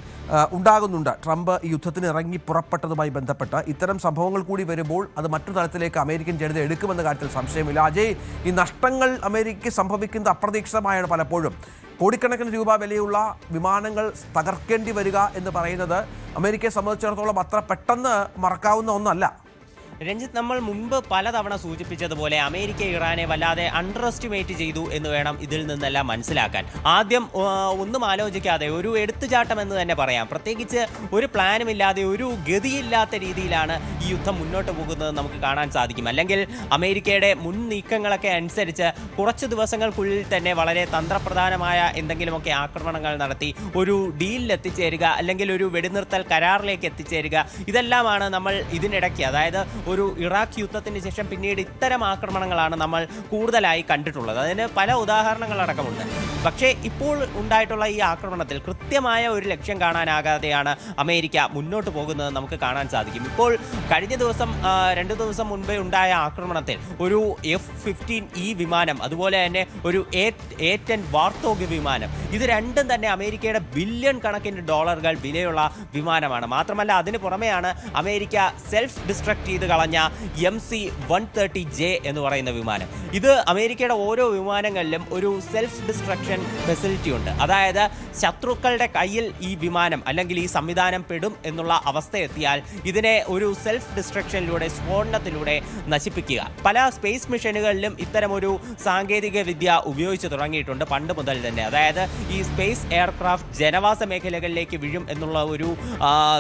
ഉണ്ടാകുന്നുണ്ട്. ട്രംപ് ഈ യുദ്ധത്തിന് ഇറങ്ങി പുറപ്പെട്ടതുമായി ബന്ധപ്പെട്ട് ഇത്തരം സംഭവങ്ങൾ കൂടി വരുമ്പോൾ അത് മറ്റു തലത്തിലേക്ക് അമേരിക്കൻ ജനത എടുക്കുമെന്ന കാര്യത്തിൽ സംശയമില്ല. അജയ്, ഈ നഷ്ടങ്ങൾ അമേരിക്കയ്ക്ക് സംഭവിക്കുന്നത് അപ്രതീക്ഷിതമായാണ്. പലപ്പോഴും കോടിക്കണക്കിന് രൂപ വിലയുള്ള വിമാനങ്ങൾ തകർക്കേണ്ടി വരിക എന്ന് പറയുന്നത് അമേരിക്കയെ സംബന്ധിച്ചിടത്തോളം അത്ര പെട്ടെന്ന് മറക്കാവുന്ന ഒന്നല്ല. രഞ്ജിത്ത്, നമ്മൾ മുമ്പ് പലതവണ സൂചിപ്പിച്ചതുപോലെ അമേരിക്ക ഇറാനെ വല്ലാതെ അണ്ടർ എസ്റ്റിമേറ്റ് ചെയ്തു എന്ന് വേണം ഇതിൽ നിന്നെല്ലാം മനസ്സിലാക്കാൻ. ആദ്യം ഒന്നും ആലോചിക്കാതെ ഒരു എടുത്തുചാട്ടം എന്ന് തന്നെ പറയാം. പ്രത്യേകിച്ച് ഒരു പ്ലാനുമില്ലാതെ ഒരു ഗതിയില്ലാത്ത രീതിയിലാണ് ഈ യുദ്ധം മുന്നോട്ട് പോകുന്നത് നമുക്ക് കാണാൻ സാധിക്കും. അല്ലെങ്കിൽ അമേരിക്കയുടെ മുൻ നീക്കങ്ങളൊക്കെ അനുസരിച്ച് കുറച്ച് ദിവസങ്ങൾക്കുള്ളിൽ തന്നെ വളരെ തന്ത്രപ്രധാനമായ എന്തെങ്കിലുമൊക്കെ ആക്രമണങ്ങൾ നടത്തി ഒരു ഡീലിൽ എത്തിച്ചേരുക, അല്ലെങ്കിൽ ഒരു വെടിനിർത്തൽ കരാറിലേക്ക് എത്തിച്ചേരുക, ഇതെല്ലാമാണ് നമ്മൾ ഇതിനിടയ്ക്ക്, അതായത് ഒരു ഇറാഖ് യുദ്ധത്തിന് ശേഷം പിന്നീട് ഇത്തരം ആക്രമണങ്ങളാണ് നമ്മൾ കൂടുതലായി കണ്ടിട്ടുള്ളത്. അതിന് പല ഉദാഹരണങ്ങളടക്കമുണ്ട്. പക്ഷേ ഇപ്പോൾ ഉണ്ടായിട്ടുള്ള ഈ ആക്രമണത്തിൽ കൃത്യമായ ഒരു ലക്ഷ്യം കാണാനാകാതെയാണ് അമേരിക്ക മുന്നോട്ട് പോകുന്നത് നമുക്ക് കാണാൻ സാധിക്കും. ഇപ്പോൾ കഴിഞ്ഞ ദിവസം 2 ദിവസം മുൻപേ ഉണ്ടായ ആക്രമണത്തിൽ ഒരു F-15E വിമാനം, അതുപോലെ തന്നെ ഒരു A-10 വാർത്തോഗ് വിമാനം, ഇത് രണ്ടും തന്നെ അമേരിക്കയുടെ ബില്യൺ കണക്കിന് ഡോളറുകൾ വിലയുള്ള വിമാനമാണ്. മാത്രമല്ല അതിന് പുറമെയാണ് അമേരിക്ക സെൽഫ് ഡിസ്ട്രക്ട് ചെയ്ത് കളഞ്ഞ MC-130J എന്ന് പറയുന്ന വിമാനം. ഇത് അമേരിക്കയുടെ ഓരോ വിമാനങ്ങളിലും ഒരു സെൽഫ് ഡിസ്ട്രക്ഷൻ ഫെസിലിറ്റി ഉണ്ട്. അതായത് ശത്രുക്കളുടെ കയ്യിൽ ഈ വിമാനം അല്ലെങ്കിൽ ഈ സംവിധാനം പെടും എന്നുള്ള അവസ്ഥ എത്തിയാൽ ഇതിനെ ഒരു സെൽഫ് ഡിസ്ട്രക്ഷനിലൂടെ, സ്ഫോടനത്തിലൂടെ നശിപ്പിക്കുക. പല സ്പേസ് മിഷനുകളിലും ഇത്തരമൊരു സാങ്കേതിക വിദ്യ ഉപയോഗിച്ച് തുടങ്ങിയിട്ടുണ്ട് പണ്ട് മുതൽ തന്നെ. അതായത് ഈ സ്പേസ് എയർക്രാഫ്റ്റ് ജനവാസ മേഖലകളിലേക്ക് വീഴും എന്നുള്ള ഒരു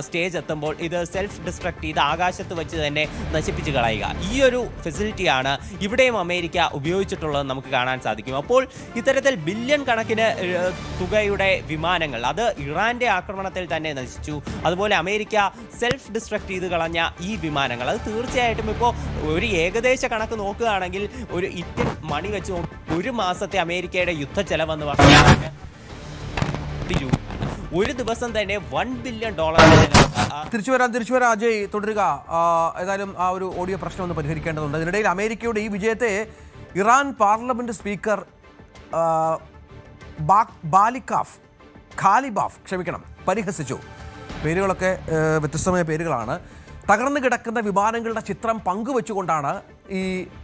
സ്റ്റേജ് എത്തുമ്പോൾ ഇത് സെൽഫ് ഡിസ്ട്രക്ട് ചെയ്ത് ആകാശത്ത് വെച്ച് തന്നെ നശിപ്പിച്ച് കളയുക. ഈ ഒരു ഫെസിലിറ്റിയാണ് ഇവിടെയും അമേരിക്ക ഉപയോഗിച്ചിട്ടുള്ളത് നമുക്ക് കാണാൻ സാധിക്കും. അപ്പോൾ ഇത്തരത്തിൽ ബില്യൺ കണക്കിന് തുകയുടെ വിമാനങ്ങൾ അത് ഇറാന്റെ ആക്രമണത്തിൽ തന്നെ നശിച്ചു. അതുപോലെ അമേരിക്ക സെൽഫ് ഡിസ്ട്രക്ട് ചെയ്ത് കളഞ്ഞ ഈ വിമാനങ്ങൾ, അത് തീർച്ചയായിട്ടും ഇപ്പോൾ ഒരു ഏകദേശ കണക്ക് നോക്കുകയാണെങ്കിൽ ഒരു ഇന്ത്യൻ മണി വെച്ച് ഒരു മാസത്തെ അമേരിക്കയുടെ യുദ്ധ ചെലവെന്ന് പറഞ്ഞാൽ ഒരു ദിവസം തന്നെ $1 ബില്യൺ. തിരിച്ചു വരാം അജയ്, തുടരുക. ഏതായാലും ആ ഒരു ഓഡിയോ പ്രശ്നം ഒന്ന് പരിഹരിക്കേണ്ടതുണ്ട്. അതിനിടയിൽ അമേരിക്കയുടെ ഈ വിജയത്തെ ഇറാൻ പാർലമെന്റ് സ്പീക്കർ പരിഹസിച്ചു. പേരുകളൊക്കെ വ്യത്യസ്തമായ പേരുകളാണ്. തകർന്നു കിടക്കുന്ന വിമാനങ്ങളുടെ ചിത്രം പങ്കുവെച്ചുകൊണ്ടാണ്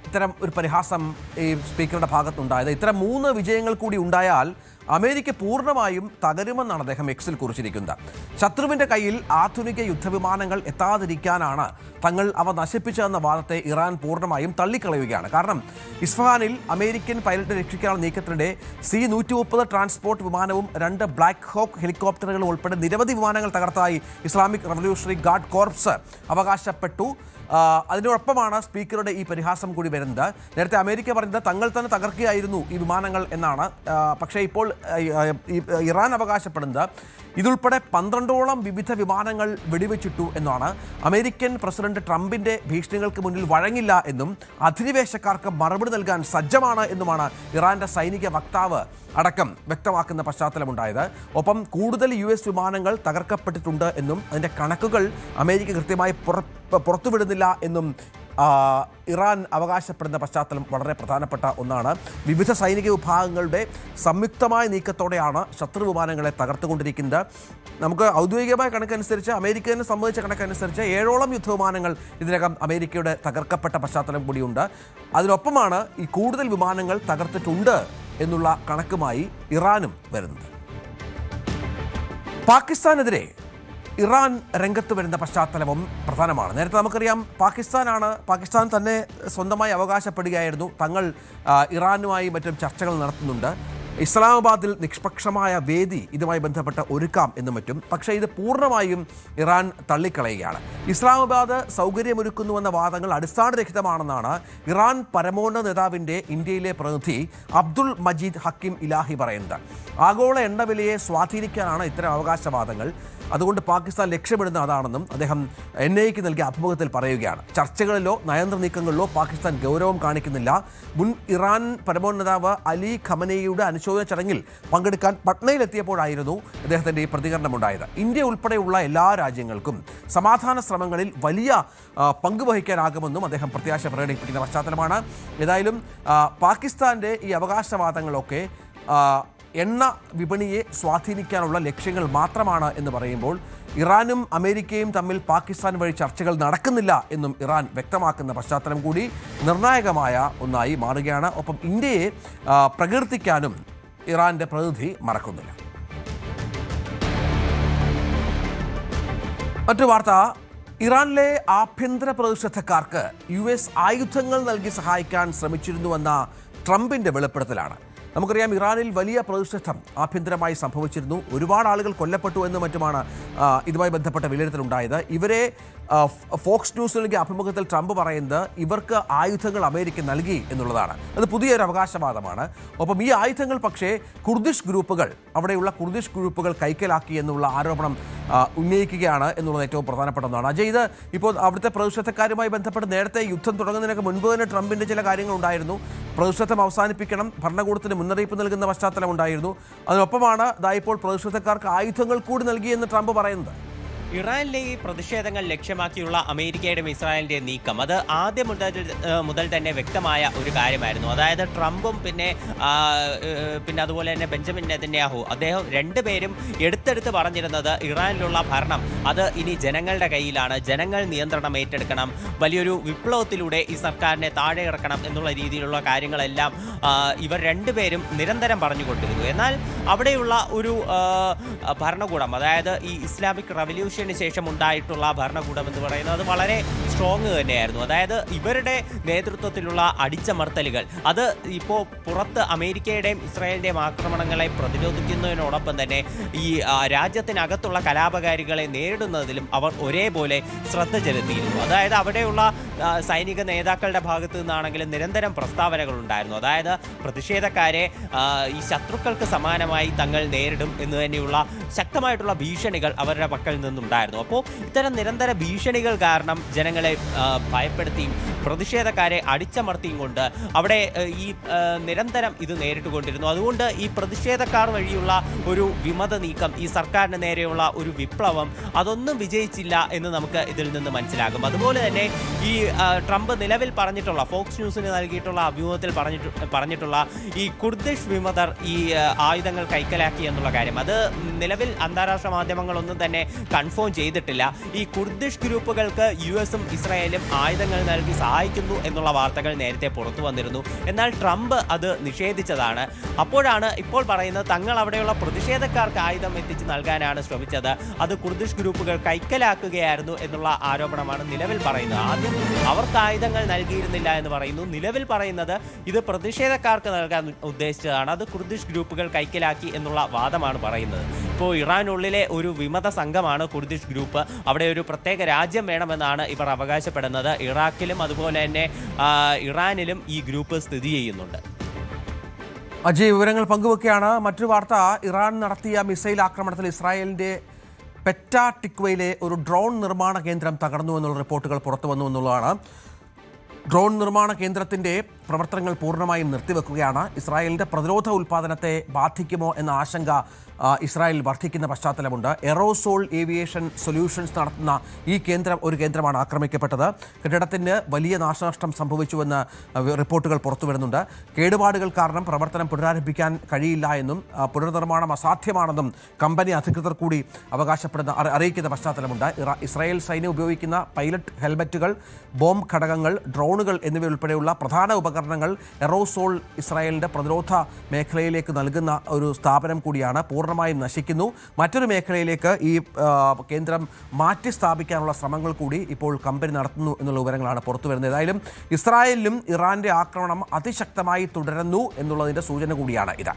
ഇത്തരം ഒരു പരിഹാസം ഈ സ്പീക്കറുടെ ഭാഗത്തുണ്ടായത്. ഇത്തരം 3 വിജയങ്ങൾ കൂടി ഉണ്ടായാൽ അമേരിക്ക പൂർണ്ണമായും തകരുമെന്നാണ് അദ്ദേഹം എക്സിൽ കുറിച്ചിരിക്കുന്നത്. ശത്രുവിൻ്റെ കയ്യിൽ ആധുനിക യുദ്ധവിമാനങ്ങൾ എത്താതിരിക്കാനാണ് തങ്ങൾ അവ നശിപ്പിച്ചതെന്ന വാദത്തെ ഇറാൻ പൂർണ്ണമായും തള്ളിക്കളയുകയാണ്. കാരണം ഇസ്ഫഹാനിൽ അമേരിക്കൻ പൈലറ്റ് രക്ഷിക്കാനുള്ള നീക്കത്തിനിടെ C-130 ട്രാൻസ്പോർട്ട് വിമാനവും 2 ബ്ലാക്ക് ഹോക്ക് ഹെലികോപ്റ്ററുകളും ഉൾപ്പെടെ നിരവധി വിമാനങ്ങൾ തകർത്തായി ഇസ്ലാമിക് റവല്യൂഷണറി ഗാർഡ് കോർപ്സ് അവകാശപ്പെട്ടു. അതിനോടൊപ്പമാണ് സ്പീക്കറുടെ ഈ പരിഹാസം കൂടി വരുന്നത്. നേരത്തെ അമേരിക്ക പറഞ്ഞത് തങ്ങൾ തന്നെ തകർക്കുകയായിരുന്നു ഈ വിമാനങ്ങൾ എന്നാണ്. പക്ഷേ ഇപ്പോൾ ഇറാൻ അവകാശപ്പെടുന്നത് ഇതുൾപ്പെടെ 12ഓളം വിവിധ വിമാനങ്ങൾ വെടിവെച്ചിട്ടു എന്നാണ്. അമേരിക്കൻ പ്രസിഡന്റ് ട്രംപിന്റെ ഭീഷണികൾക്ക് മുന്നിൽ വഴങ്ങില്ല എന്നും അധിനിവേശക്കാർക്ക് മറുപടി നൽകാൻ സജ്ജമാണ് എന്നുമാണ് ഇറാന്റെ സൈനിക വക്താവ് അടക്കം വ്യക്തമാക്കുന്ന പശ്ചാത്തലമുണ്ടായത്. ഒപ്പം കൂടുതൽ US വിമാനങ്ങൾ തകർക്കപ്പെട്ടിട്ടുണ്ട് എന്നും അതിൻ്റെ കണക്കുകൾ അമേരിക്ക കൃത്യമായി പുറത്തുവിടുന്നില്ല എന്നും ഇറാൻ അവകാശപ്പെടുന്ന പശ്ചാത്തലം വളരെ പ്രധാനപ്പെട്ട ഒന്നാണ്. വിവിധ സൈനിക വിഭാഗങ്ങളുടെ സംയുക്തമായ നീക്കത്തോടെയാണ് ശത്രു വിമാനങ്ങളെ തകർത്തുകൊണ്ടിരിക്കുന്നത്. നമുക്ക് ഔദ്യോഗികമായ കണക്കനുസരിച്ച് അമേരിക്കനെ സംബന്ധിച്ച കണക്കനുസരിച്ച് 7ഓളം യുദ്ധവിമാനങ്ങൾ ഇതിനകം അമേരിക്കയുടെ തകർക്കപ്പെട്ട പശ്ചാത്തലം കൂടിയുണ്ട്. അതിനൊപ്പമാണ് ഈ കൂടുതൽ വിമാനങ്ങൾ തകർത്തിട്ടുണ്ട് എന്നുള്ള കണക്കുമായി ഇറാനും വരുന്നത്. പാകിസ്ഥാനെതിരെ ഇറാൻ രംഗത്ത് വരുന്ന പശ്ചാത്തലവും പ്രധാനമാണ്. നേരത്തെ നമുക്കറിയാം പാകിസ്ഥാൻ തന്നെ സ്വന്തമായി അവകാശപ്പെടുകയായിരുന്നു തങ്ങൾ ഇറാനുമായി മറ്റും ചർച്ചകൾ നടത്തുന്നുണ്ട്, ഇസ്ലാമാബാദിൽ നിഷ്പക്ഷമായ വേദി ഇതുമായി ബന്ധപ്പെട്ട് ഒരുക്കാം എന്നും മറ്റും. പക്ഷേ ഇത് പൂർണ്ണമായും ഇറാൻ തള്ളിക്കളയുകയാണ്. ഇസ്ലാമാബാദ് സൗകര്യമൊരുക്കുന്നുവെന്ന വാദങ്ങൾ അടിസ്ഥാനരഹിതമാണെന്നാണ് ഇറാൻ പരമോന്നത നേതാവിൻ്റെ ഇന്ത്യയിലെ പ്രതിനിധി അബ്ദുൾ മജീദ് ഹക്കിം ഇലാഹി പറയുന്നത്. ആഗോള എണ്ണവിലയെ സ്വാധീനിക്കാനാണ് ഇത്തരം അവകാശവാദങ്ങൾ. അതുകൊണ്ട് പാകിസ്ഥാൻ ലക്ഷ്യമിടുന്ന അതാണെന്നും അദ്ദേഹം NIAക്ക് നൽകിയ അഭിമുഖത്തിൽ പറയുകയാണ്. ചർച്ചകളിലോ നയതന്ത്ര നീക്കങ്ങളിലോ പാകിസ്ഥാൻ ഗൗരവം കാണിക്കുന്നില്ല. മുൻ ഇറാൻ പരമോന്നത നേതാവ് അലി ഖമനേയിയുടെ അനുശോചന ചടങ്ങിൽ പങ്കെടുക്കാൻ പട്നയിലെത്തിയപ്പോഴായിരുന്നു അദ്ദേഹത്തിൻ്റെ ഈ പ്രതികരണമുണ്ടായത്. ഇന്ത്യ ഉൾപ്പെടെയുള്ള എല്ലാ രാജ്യങ്ങൾക്കും സമാധാന ശ്രമങ്ങളിൽ വലിയ പങ്ക് വഹിക്കാനാകുമെന്നും അദ്ദേഹം പ്രത്യാശ പ്രകടിപ്പിക്കുന്ന പശ്ചാത്തലമാണ്. ഏതായാലും പാകിസ്ഥാൻ്റെ ഈ അവകാശവാദങ്ങളൊക്കെ എണ്ണ വിപണിയെ സ്വാധീനിക്കാനുള്ള ലക്ഷ്യങ്ങൾ മാത്രമാണ് എന്ന് പറയുമ്പോൾ ഇറാനും അമേരിക്കയും തമ്മിൽ പാകിസ്ഥാൻ വഴി ചർച്ചകൾ നടക്കുന്നില്ല എന്നും ഇറാൻ വ്യക്തമാക്കുന്ന പശ്ചാത്തലം കൂടി നിർണായകമായ ഒന്നായി മാറുകയാണ്. ഒപ്പം ഇന്ത്യയെ പ്രകീർത്തിക്കാനും ഇറാന്റെ പ്രതിനിധി മറക്കുന്നില്ല. മറ്റു വാർത്ത, ഇറാനിലെ ആഭ്യന്തര പ്രതിഷേധക്കാർക്ക് US ആയുധങ്ങൾ നൽകി സഹായിക്കാൻ ശ്രമിച്ചിരുന്നുവെന്ന ട്രംപിന്റെ വെളിപ്പെടുത്തലാണ്. നമുക്കറിയാം ഇറാനിൽ വലിയ പ്രതിഷേധം ആഭ്യന്തരമായി സംഭവിച്ചിരുന്നു. ഒരുപാട് ആളുകൾ കൊല്ലപ്പെട്ടു എന്ന് മറ്റുമാണ് ഇതുമായി ബന്ധപ്പെട്ട വിലയിരുത്തലുണ്ടായത്. ഇവരെ ഫോക്സ് ന്യൂസ് നൽകിയ അഭിമുഖത്തിൽ ട്രംപ് പറയുന്നത് ഇവർക്ക് ആയുധങ്ങൾ അമേരിക്ക നൽകി എന്നുള്ളതാണ്. അത് പുതിയൊരു അവകാശവാദമാണ്. ഒപ്പം ഈ ആയുധങ്ങൾ പക്ഷേ അവിടെയുള്ള കുർദിഷ് ഗ്രൂപ്പുകൾ കൈക്കലാക്കി എന്നുള്ള ആരോപണം ഉന്നയിക്കുകയാണ് എന്നുള്ളത് ഏറ്റവും പ്രധാനപ്പെട്ട ഒന്നാണ്. അജയ്, ഇത് ഇപ്പോൾ അവിടുത്തെ പ്രതിഷേധക്കാരുമായി ബന്ധപ്പെട്ട് നേരത്തെ യുദ്ധം തുടങ്ങുന്നതിനൊക്കെ മുൻപ് തന്നെ ട്രംപിൻ്റെ ചില കാര്യങ്ങളുണ്ടായിരുന്നു. പ്രതിഷേധം അവസാനിപ്പിക്കണം, ഭരണകൂടത്തിന് മുന്നറിയിപ്പ് നൽകുന്ന പശ്ചാത്തലം ഉണ്ടായിരുന്നു. അതിനൊപ്പമാണ് ഇപ്പോൾ പ്രതിഷേധക്കാർക്ക് ആയുധങ്ങൾ കൂടി നൽകിയെന്ന് ട്രംപ് പറയുന്നത്. ഇറാനിലെ ഈ പ്രതിഷേധങ്ങൾ ലക്ഷ്യമാക്കിയുള്ള അമേരിക്കയുടെയും ഇസ്രായേലിൻ്റെയും നീക്കം അത് ആദ്യം മുതൽ തന്നെ വ്യക്തമായ ഒരു കാര്യമായിരുന്നു. അതായത് ട്രംപും പിന്നെ അതുപോലെ തന്നെ ബെഞ്ചമിൻ നെതന്യാഹു അദ്ദേഹം രണ്ടുപേരും എടുത്തെടുത്ത് പറഞ്ഞിരുന്നത് ഇറാനിലുള്ള ഭരണം അത് ഇനി ജനങ്ങളുടെ കയ്യിലാണ്, ജനങ്ങൾ നിയന്ത്രണം ഏറ്റെടുക്കണം, വലിയൊരു വിപ്ലവത്തിലൂടെ ഈ സർക്കാരിനെ താഴെ ഇറക്കണം എന്നുള്ള രീതിയിലുള്ള കാര്യങ്ങളെല്ലാം ഇവർ രണ്ടുപേരും നിരന്തരം പറഞ്ഞുകൊണ്ടിരുന്നു. എന്നാൽ അവിടെയുള്ള ഒരു ഭരണകൂടം, അതായത് ഈ ഇസ്ലാമിക് റവല്യൂഷൻ ശേഷം ഉണ്ടായിട്ടുള്ള ഭരണകൂടം എന്ന് പറയുന്നത് അത് വളരെ സ്ട്രോങ് തന്നെയായിരുന്നു. അതായത് ഇവരുടെ നേതൃത്വത്തിലുള്ള അടിച്ചമർത്തലുകൾ അത് ഇപ്പോൾ പുറത്ത് അമേരിക്കയുടെയും ഇസ്രായേലിൻ്റെയും ആക്രമണങ്ങളെ പ്രതിരോധിക്കുന്നതിനോടൊപ്പം തന്നെ ഈ രാജ്യത്തിനകത്തുള്ള കലാപകാരികളെ നേരിടുന്നതിലും അവർ ഒരേപോലെ ശ്രദ്ധ ചെലുത്തിയിരുന്നു. അതായത് അവിടെയുള്ള സൈനിക നേതാക്കളുടെ ഭാഗത്തു നിന്നാണെങ്കിലും നിരന്തരം പ്രസ്താവനകൾ ഉണ്ടായിരുന്നു. അതായത് പ്രതിഷേധക്കാരെ ഈ ശത്രുക്കൾക്ക് സമാനമായി തങ്ങൾ നേരിടും എന്ന് തന്നെയുള്ള ശക്തമായിട്ടുള്ള ഭീഷണികൾ അവരുടെ പക്കൽ നിന്നും ഉണ്ടായിരുന്നു. അപ്പോൾ ഇത്തരം നിരന്തര ഭീഷണികൾ കാരണം ജനങ്ങളെ ഭയപ്പെടുത്തിയും പ്രതിഷേധക്കാരെ അടിച്ചമർത്തിയും കൊണ്ട് അവിടെ ഈ നിരന്തരം ഇത് നേരിട്ടുകൊണ്ടിരുന്നു. അതുകൊണ്ട് ഈ പ്രതിഷേധക്കാർ വഴിയുള്ള ഒരു വിമത നീക്കം, ഈ സർക്കാരിന് നേരെയുള്ള ഒരു വിപ്ലവം, അതൊന്നും വിജയിച്ചില്ല എന്ന് നമുക്ക് ഇതിൽ നിന്ന് മനസ്സിലാകും. അതുപോലെ തന്നെ ഈ ട്രംപ് നിലവിൽ പറഞ്ഞിട്ടുള്ള, ഫോക്സ് ന്യൂസിന് നൽകിയിട്ടുള്ള അഭിമുഖത്തിൽ പറഞ്ഞിട്ടുള്ള ഈ കുർദിഷ് വിമതർ ഈ ആയുധങ്ങൾ കൈക്കലാക്കി എന്നുള്ള കാര്യം, അത് നിലവിൽ അന്താരാഷ്ട്ര മാധ്യമങ്ങളൊന്നും തന്നെ കൺഫേം ചെയ്തിട്ടില്ല. ഈ കുർദിഷ് ഗ്രൂപ്പുകൾക്ക് US-ഉം ഇസ്രായേലും ആയുധങ്ങൾ നൽകി സഹായിക്കുന്നു എന്നുള്ള വാർത്തകൾ നേരത്തെ പുറത്തു വന്നിരുന്നു. എന്നാൽ ട്രംപ് അത് നിഷേധിച്ചതാണ്. അപ്പോഴാണ് ഇപ്പോൾ പറയുന്നത് തങ്ങൾ അവിടെയുള്ള പ്രതിഷേധക്കാർക്ക് ആയുധം എത്തിച്ച് നൽകാനാണ് ശ്രമിച്ചത്, അത് കുർദിഷ് ഗ്രൂപ്പുകൾ കൈക്കലാക്കുകയായിരുന്നു എന്നുള്ള ആരോപണമാണ് നിലവിൽ പറയുന്നത്. ആദ്യം അവർക്ക് ആയുധങ്ങൾ നൽകിയിരുന്നില്ല എന്ന് പറയുന്നു. നിലവിൽ പറയുന്നത് ഇത് പ്രതിഷേധക്കാർക്ക് നൽകാൻ ഉദ്ദേശിച്ചതാണ്, അത് കുർദിഷ് ഗ്രൂപ്പുകൾ കൈക്കലാക്കി എന്നുള്ള വാദമാണ് പറയുന്നത്. ഇപ്പോൾ ഇറാനുള്ളിലെ ഒരു വിമത സംഘമാണ് കുർദിഷ് ഗ്രൂപ്പ്. അവിടെ ഒരു പ്രത്യേക രാജ്യം വേണമെന്നാണ് ഇവർ അവകാശപ്പെടുന്നത്. ഇറാഖിലും അതുപോലെ തന്നെ ഇറാനിലും ഈ ഗ്രൂപ്പ് സ്ഥിതി ചെയ്യുന്നുണ്ട്. അജയ് വിവരങ്ങൾ പങ്കുവെക്കുകയാണ്. മറ്റൊരു വാർത്ത, ഇറാൻ നടത്തിയ മിസൈൽ ആക്രമണത്തിൽ ഇസ്രായേലിന്റെ പെറ്റ ടിക്വയിലെ ഒരു ഡ്രോൺ നിർമ്മാണ കേന്ദ്രം തകർന്നു എന്നുള്ള റിപ്പോർട്ടുകൾ പുറത്തു വന്നു എന്നുള്ളതാണ്. ഡ്രോൺ നിർമ്മാണ കേന്ദ്രത്തിന്റെ പ്രവർത്തനങ്ങൾ പൂർണ്ണമായും നിർത്തിവെക്കുകയാണ്. ഇസ്രായേലിന്റെ പ്രതിരോധ ഉൽപ്പാദനത്തെ ബാധിക്കുമോ എന്ന ആശങ്ക ഇസ്രായേൽ വർദ്ധിക്കുന്ന പശ്ചാത്തലമുണ്ട്. എറോസോൾ ഏവിയേഷൻ സൊല്യൂഷൻസ് നടത്തുന്ന ഈ ഒരു കേന്ദ്രമാണ് ആക്രമിക്കപ്പെട്ടത്. കെട്ടിടത്തിന് വലിയ നാശനഷ്ടം സംഭവിച്ചുവെന്ന് റിപ്പോർട്ടുകൾ പുറത്തു വരുന്നുണ്ട്. കേടുപാടുകൾ കാരണം പ്രവർത്തനം പുനരാരംഭിക്കാൻ കഴിയില്ല എന്നും പുനർനിർമ്മാണം അസാധ്യമാണെന്നും കമ്പനി അധികൃതർ കൂടി അറിയിക്കുന്ന പശ്ചാത്തലമുണ്ട്. ഇസ്രായേൽ സൈന്യം ഉപയോഗിക്കുന്ന പൈലറ്റ് ഹെൽമറ്റുകൾ, ബോംബ് ഘടകങ്ങൾ, ഡ്രോണുകൾ എന്നിവയുൾപ്പെടെയുള്ള പ്രധാന ഉപകരണങ്ങൾ എറോസോൾ ഇസ്രായേലിന്റെ പ്രതിരോധ മേഖലയിലേക്ക് നൽകുന്ന ഒരു സ്ഥാപനം കൂടിയാണ്. പൂർണ്ണമായും നശിക്കുന്നു. മറ്റൊരു മേഖലയിലേക്ക് ഈ കേന്ദ്രം മാറ്റി സ്ഥാപിക്കാനുള്ള ശ്രമങ്ങൾ കൂടി ഇപ്പോൾ കമ്പനി നടത്തുന്നു എന്നുള്ള വിവരങ്ങളാണ് പുറത്തു വരുന്നത്. ഏതായാലും ഇസ്രായേലിലും ഇറാന്റെ ആക്രമണം അതിശക്തമായി തുടരുന്നു എന്നുള്ളതിന്റെ സൂചന കൂടിയാണ് ഇത്.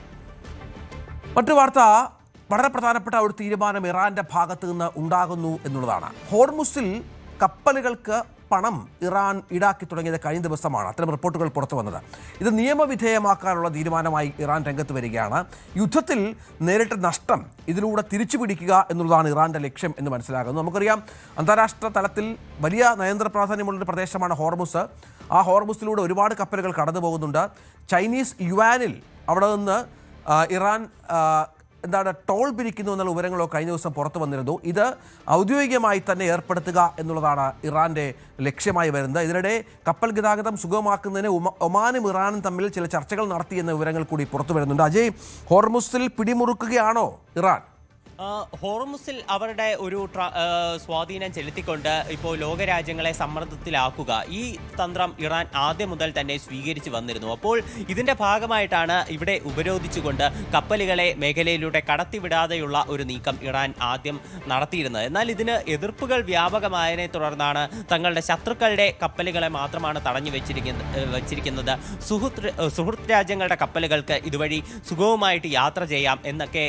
മറ്റൊരു വാർത്ത, വളരെ പ്രധാനപ്പെട്ട ഒരു തീരുമാനം ഇറാന്റെ ഭാഗത്ത് നിന്ന് ഉണ്ടാകുന്നു എന്നുള്ളതാണ്. ഹോർമുസിൽ കപ്പലുകൾക്ക് പണം ഇറാൻ ഈടാക്കി തുടങ്ങിയത് കഴിഞ്ഞ ദിവസമാണ്. അത്തരം റിപ്പോർട്ടുകൾ പുറത്തു വന്നത്. ഇത് നിയമവിധേയമാക്കാനുള്ള തീരുമാനമായി ഇറാൻ രംഗത്ത് വരികയാണ്. യുദ്ധത്തിൽ നേരിട്ട നഷ്ടം ഇതിലൂടെ തിരിച്ചു പിടിക്കുക എന്നുള്ളതാണ് ഇറാന്റെ ലക്ഷ്യം എന്ന് മനസ്സിലാകുന്നു. നമുക്കറിയാം, അന്താരാഷ്ട്ര തലത്തിൽ വലിയ നയതന്ത്ര പ്രാധാന്യമുള്ളൊരു പ്രദേശമാണ് ഹോർമുസ്. ആ ഹോർമുസിലൂടെ ഒരുപാട് കപ്പലുകൾ കടന്നു പോകുന്നുണ്ട്. ചൈനീസ് യുവാനിൽ അവിടെ നിന്ന് ഇറാൻ ടോൾ പിരിക്കുന്നു എന്നുള്ള വിവരങ്ങളോ കഴിഞ്ഞ ദിവസം പുറത്തു വന്നിരുന്നു. ഇത് ഔദ്യോഗികമായി തന്നെ ഏർപ്പെടുത്തുക എന്നുള്ളതാണ് ഇറാന്റെ ലക്ഷ്യമായി വരുന്നത്. ഇതിനിടെ കപ്പൽ ഗതാഗതം സുഗമമാക്കുന്നതിന് ഒമാനും ഇറാനും തമ്മിൽ ചില ചർച്ചകൾ നടത്തിയെന്ന വിവരങ്ങൾ കൂടി പുറത്തു വരുന്നുണ്ട്. അജയ്, ഹോർമുസിൽ പിടിമുറുക്കുകയാണോ ഇറാൻ? ഹോർമുസിൽ അവരുടെ ഒരു സ്വാധീനം ചെലുത്തിക്കൊണ്ട് ഇപ്പോൾ ലോകരാജ്യങ്ങളെ സമ്മർദ്ദത്തിലാക്കുക, ഈ തന്ത്രം ഇറാൻ ആദ്യം മുതൽ തന്നെ സ്വീകരിച്ചു വന്നിരുന്നു. അപ്പോൾ ഇതിന്റെ ഭാഗമായിട്ടാണ് ഇവിടെ ഉപരോധിച്ചുകൊണ്ട് കപ്പലുകളെ മേഖലയിലൂടെ കടത്തിവിടാതെയുള്ള ഒരു നീക്കം ഇറാൻ ആദ്യം നടത്തിയിരുന്നത്. എന്നാൽ ഇതിന് എതിർപ്പുകൾ വ്യാപകമായതിനെ തുടർന്നാണ് തങ്ങളുടെ ശത്രുക്കളുടെ കപ്പലുകളെ മാത്രമാണ് തടഞ്ഞു വെച്ചിരിക്കുന്നത്. സുഹൃത്ത് രാജ്യങ്ങളുടെ കപ്പലുകൾക്ക് ഇതുവഴി സുഗമമായിട്ട് യാത്ര ചെയ്യാം എന്നൊക്കെ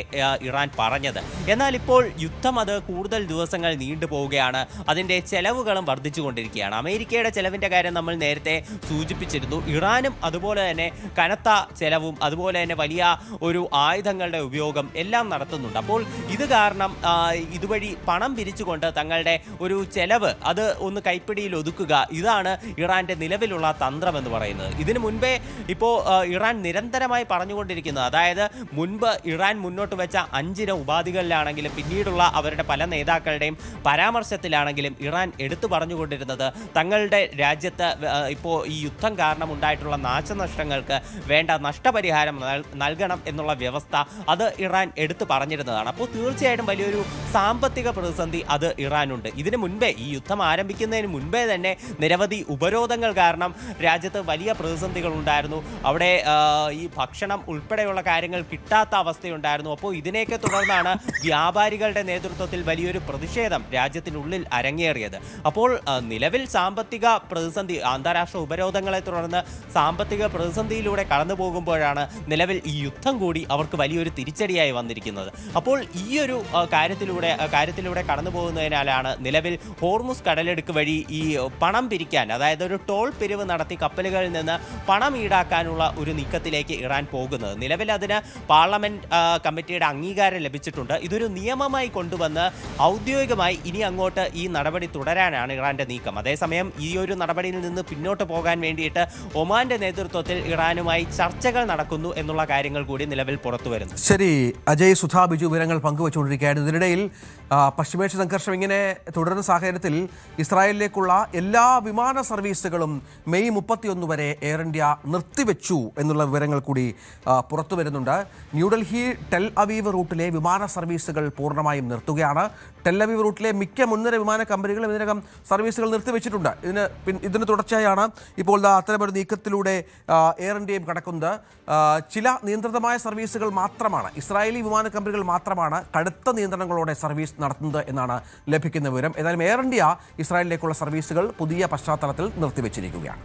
ഇറാൻ പറഞ്ഞത്. എന്നാൽ ഇപ്പോൾ യുദ്ധം അത് കൂടുതൽ ദിവസങ്ങൾ നീണ്ടുപോവുകയാണ്. അതിൻ്റെ ചെലവുകളും വർദ്ധിച്ചുകൊണ്ടിരിക്കുകയാണ്. അമേരിക്കയുടെ ചെലവിൻ്റെ കാര്യം നമ്മൾ നേരത്തെ സൂചിപ്പിച്ചിരുന്നു. ഇറാനും അതുപോലെ തന്നെ കനത്ത ചെലവും അതുപോലെ തന്നെ വലിയ ഒരു ആയുധങ്ങളുടെ ഉപയോഗം എല്ലാം നടത്തുന്നുണ്ട്. അപ്പോൾ ഇത് കാരണം ഇതുവഴി പണം പിരിച്ചുകൊണ്ട് തങ്ങളുടെ ഒരു ചെലവ് അത് ഒന്ന് കൈപ്പിടിയിൽ ഒതുക്കുക, ഇതാണ് ഇറാന്റെ നിലവിലുള്ള തന്ത്രം എന്ന് പറയുന്നത്. ഇതിനു മുൻപേ ഇപ്പോൾ ഇറാൻ നിരന്തരമായി പറഞ്ഞുകൊണ്ടിരിക്കുന്നത്, അതായത് മുൻപ് ഇറാൻ മുന്നോട്ട് വെച്ച 5 ഉപാധികളിലാണെങ്കിലും പിന്നീടുള്ള അവരുടെ പല നേതാക്കളുടെയും പരാമർശത്തിലാണെങ്കിലും ഇറാൻ എടുത്തു പറഞ്ഞുകൊണ്ടിരുന്നത് തങ്ങളുടെ രാജ്യത്ത് ഇപ്പോൾ ഈ യുദ്ധം കാരണം ഉണ്ടായിട്ടുള്ള നാശനഷ്ടങ്ങൾക്ക് വേണ്ട നഷ്ടപരിഹാരം നൽകണം എന്നുള്ള വ്യവസ്ഥ അത് ഇറാൻ എടുത്തു പറഞ്ഞിരുന്നതാണ്. അപ്പോൾ തീർച്ചയായിട്ടും വലിയൊരു സാമ്പത്തിക പ്രതിസന്ധി അത് ഇറാനുണ്ട്. ഇതിനു മുൻപേ, ഈ യുദ്ധം ആരംഭിക്കുന്നതിന് മുൻപേ തന്നെ നിരവധി ഉപരോധങ്ങൾ കാരണം രാജ്യത്ത് വലിയ പ്രതിസന്ധികൾ ഉണ്ടായിരുന്നു. അവിടെ ഈ ഭക്ഷണം ഉൾപ്പെടെയുള്ള കാര്യങ്ങൾ കിട്ടാത്ത അവസ്ഥയുണ്ടായിരുന്നു. അപ്പോൾ ഇതിനെയൊക്കെ തുടർന്നാണ് വ്യാപാരികളുടെ നേതൃത്വത്തിൽ വലിയൊരു പ്രതിഷേധം രാജ്യത്തിനുള്ളിൽ അരങ്ങേറിയത്. അപ്പോൾ നിലവിൽ സാമ്പത്തിക പ്രതിസന്ധി, അന്താരാഷ്ട്ര ഉപരോധങ്ങളെ തുടർന്ന് സാമ്പത്തിക പ്രതിസന്ധിയിലൂടെ കടന്നു പോകുമ്പോഴാണ് നിലവിൽ ഈ യുദ്ധം കൂടി അവർക്ക് വലിയൊരു തിരിച്ചടിയായി വന്നിരിക്കുന്നത്. അപ്പോൾ ഈ ഒരു കാര്യത്തിലൂടെ കടന്നു പോകുന്നതിനാലാണ് നിലവിൽ ഹോർമുസ് കടലെടുക്ക് വഴി ഈ പണം പിരിക്കാൻ, അതായത് ഒരു ടോൾ പിരിവ് നടത്തി കപ്പലുകളിൽ നിന്ന് പണം ഈടാക്കാനുള്ള ഒരു നീക്കത്തിലേക്ക് ഇറാൻ പോകുന്നത്. നിലവിൽ അതിന് പാർലമെന്റ് കമ്മിറ്റിയുടെ അംഗീകാരം ലഭിച്ചിട്ടുണ്ട്. ഇതൊരു നിയമമായി കൊണ്ടുവന്ന് ഔദ്യോഗികമായി ഇനി അങ്ങോട്ട് ഈ നടപടി തുടരാനാണ് ഇറാന്റെ നീക്കം. അതേസമയം ഈ ഒരു നടപടിയിൽ നിന്ന് പിന്നോട്ട് പോകാൻ വേണ്ടിയിട്ട് ഒമാന്റെ നേതൃത്വത്തിൽ ഇറാനുമായി ചർച്ചകൾ നടക്കുന്നു എന്നുള്ള കാര്യങ്ങൾ കൂടി നിലവിൽ പുറത്തു വരുന്നു. ശരി അജയ്, സുധാ, ബിജു വിവരങ്ങൾ പങ്കുവച്ചുകൊണ്ടിരിക്കുകയാണ്. ഇതിനിടയിൽ പശ്ചിമേഷ്യ സംഘർഷം ഇങ്ങനെ തുടരുന്ന സാഹചര്യത്തിൽ ഇസ്രായേലിലേക്കുള്ള എല്ലാ വിമാന സർവീസുകളും മെയ് 31 വരെ എയർ ഇന്ത്യ നിർത്തിവെച്ചു എന്നുള്ള വിവരങ്ങൾ കൂടി പുറത്തു വരുന്നുണ്ട്. ന്യൂഡൽഹി ടെൽ അവീവ് റൂട്ടിലെ വിമാന സർവീസുകൾ പൂർണ്ണമായും നിർത്തുകയാണ്. ടെൽ അവീവ് റൂട്ടിലെ മിക്ക മുൻനിര വിമാന കമ്പനികളും ഇതിനകം സർവീസുകൾ നിർത്തിവെച്ചിട്ടുണ്ട്. ഇതിന് തുടർച്ചയായാണ് ഇപ്പോൾ അത്തരമൊരു നീക്കത്തിലൂടെ എയർ ഇന്ത്യയും കടക്കുന്നത്. ചില നിയന്ത്രിതമായ സർവീസുകൾ മാത്രമാണ്, ഇസ്രായേലി വിമാന കമ്പനികൾ മാത്രമാണ് കടുത്ത നിയന്ത്രണങ്ങളോടെ സർവീസ് നടത്തുന്നത് എന്നാണ് ലഭിക്കുന്ന വിവരം. ഏതായാലും എയർ ഇന്ത്യ ഇസ്രായേലിലേക്കുള്ള സർവീസുകൾ പുതിയ പശ്ചാത്തലത്തിൽ നിർത്തിവെച്ചിരിക്കുകയാണ്.